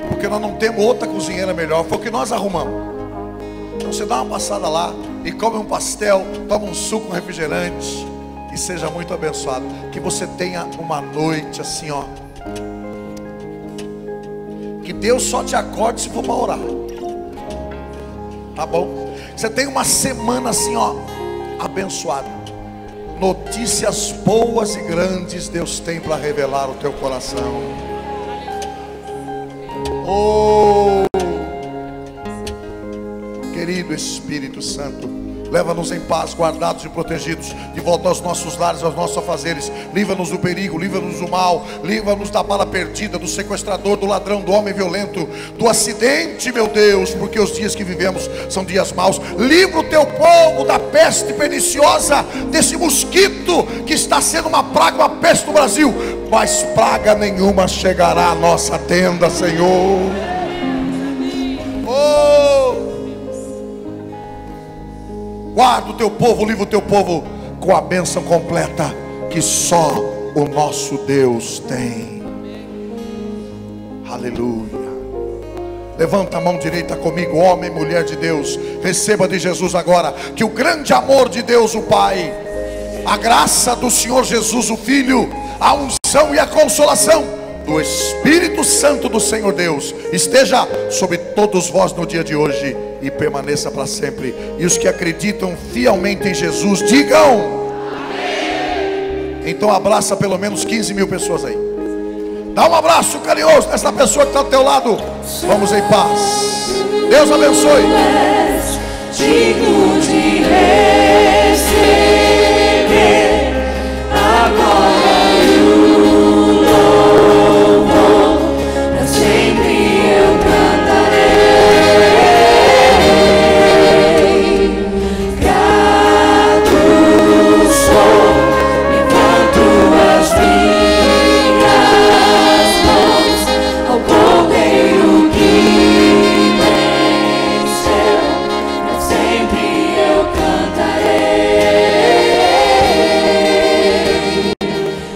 porque nós não temos outra cozinheira melhor. Foi o que nós arrumamos. Então você dá uma passada lá e come um pastel, toma um suco, um refrigerante, e seja muito abençoado. Que você tenha uma noite assim, ó, que Deus só te acorde se for para orar. Tá bom? Você tem uma semana assim, ó, abençoada. Notícias boas e grandes Deus tem para revelar ao teu coração. Oh, querido Espírito Santo, leva-nos em paz, guardados e protegidos, de volta aos nossos lares, aos nossos afazeres. Livra-nos do perigo, livra-nos do mal, livra-nos da bala perdida, do sequestrador, do ladrão, do homem violento, do acidente, meu Deus, porque os dias que vivemos são dias maus. Livra o teu povo da peste perniciosa, desse mosquito que está sendo uma praga, uma peste no Brasil. Mas praga nenhuma chegará à nossa tenda, Senhor. Guarda o teu povo, livra o teu povo com a bênção completa que só o nosso Deus tem. Aleluia. Levanta a mão direita comigo, homem e mulher de Deus. Receba de Jesus agora que o grande amor de Deus o Pai, a graça do Senhor Jesus o Filho, a unção e a consolação do Espírito Santo do Senhor Deus esteja sobre todos vós no dia de hoje e permaneça para sempre. E os que acreditam fielmente em Jesus, digam amém. Então abraça pelo menos 15 mil pessoas aí. Dá um abraço carinhoso nessa pessoa que está ao teu lado. Vamos em paz. Deus abençoe. Digno de receber agora o louvor, pra sempre eu cantarei. Grato sou, levanto as minhas mãos ao Cordeiro que venceu, pra sempre eu cantarei.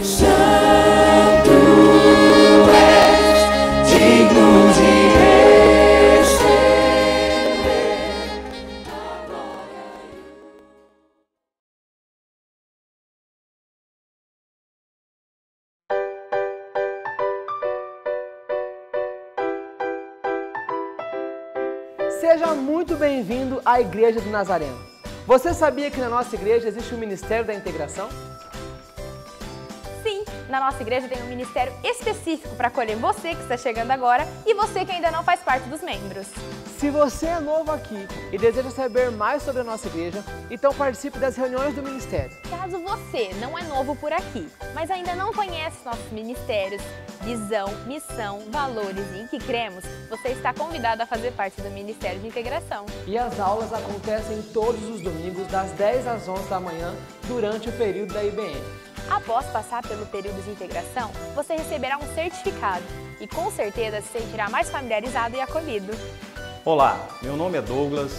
Santo és, digno de receber a glória. Seja muito bem-vindo à Igreja do Nazareno. Você sabia que na nossa igreja existe o Ministério da Integração? Sim, na nossa igreja tem um ministério específico para acolher você que está chegando agora e você que ainda não faz parte dos membros. Se você é novo aqui e deseja saber mais sobre a nossa igreja, então participe das reuniões do ministério. Caso você não é novo por aqui, mas ainda não conhece nossos ministérios, visão, missão, valores e em que cremos, você está convidado a fazer parte do Ministério de Integração. E as aulas acontecem todos os domingos, das 10 às 11 da manhã, durante o período da IBN. Após passar pelo período de integração, você receberá um certificado e com certeza se sentirá mais familiarizado e acolhido. Olá, meu nome é Douglas,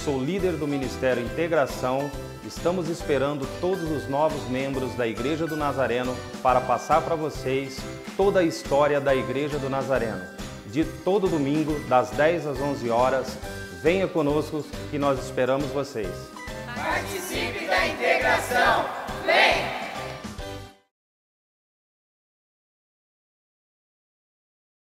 sou líder do Ministério Integração. Estamos esperando todos os novos membros da Igreja do Nazareno para passar para vocês toda a história da Igreja do Nazareno. De todo domingo, das 10 às 11 horas, venha conosco que nós esperamos vocês. Participe da integração! Vem!